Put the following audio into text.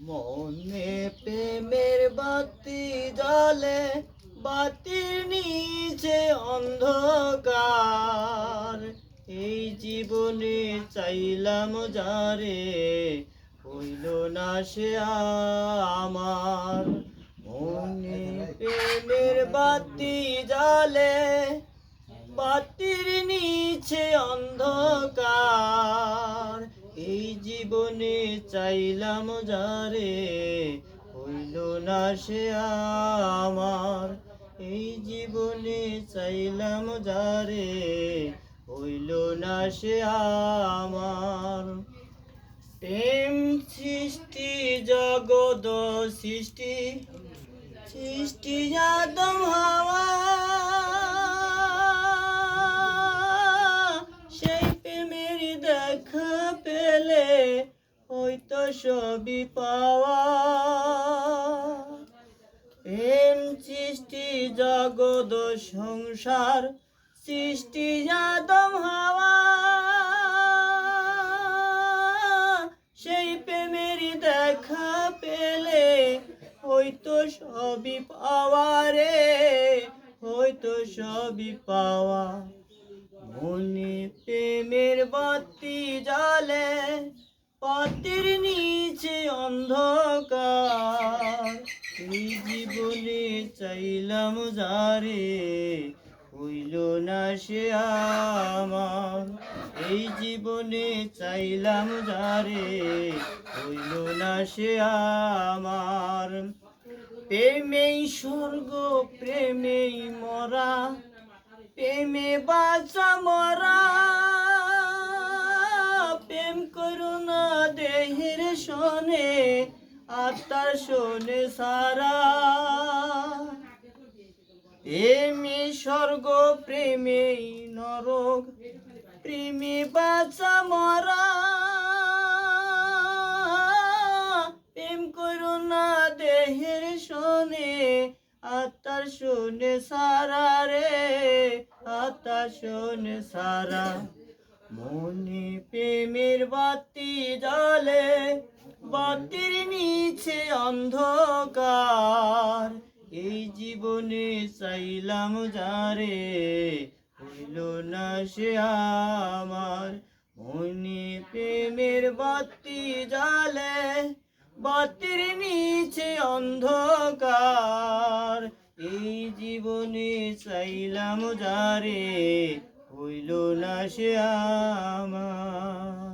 মনে প্রেমের বাতি জ্বলে, বাতির নিচে অন্ধকার। এই জীবনে চাইলাম যারে, হইল না সে আমার। মনে প্রেমের বাতি জ্বলে, বাতির নিচে অন্ধকার। এই জীবনে চাইলাম যারে, হইল না সে আমার। এই জীবনে চাইলাম যারে, হইল না সে আমার। প্রেম সৃষ্টি জগৎ সৃষ্টি, সৃষ্টি আদম হাওয়া। সেই প্রেমের দেখা পেলে হয়তো সবই পাওয়া। প্রেম সৃষ্টি জগৎ সংসার, সৃষ্টি আদম হাওয়া। সেই প্রেমের দেখা পেলে হয়তো সবই পাওয়া রে, হয়তো সবই পাওয়া। মনে প্রেমের বাতি জ্বলে, বাতির নিচে অন্ধকার। এই জীবনে চাইলাম যারে, হইল না সে আমার। এই জীবনে চাইলাম যারে, হইল না সে আমার। প্রেমেই স্বর্গ প্রেমেই মরা, প্রেমে বাঁচা মরা। প্রেম করুণা দেহের শোনে, আত্মার শোনে সারা। প্রেমে স্বর্গ প্রেমেই নরক, প্রেমে বাঁচা মরা। প্রেম করুণা দেহের শোনে, আত্মার শোনে সারা রে, আত্মার শোনে সারা। মনে প্রেমের বাতি জ্বলে, বাতির নিচে অন্ধকার। এই জীবনে চাইলাম যারে, হইল না সে আমার। মনে প্রেমের বাতি জ্বলে, বাতির নিচে অন্ধকার। এই জীবনে চাইলাম যারে, হইল না সে আমার।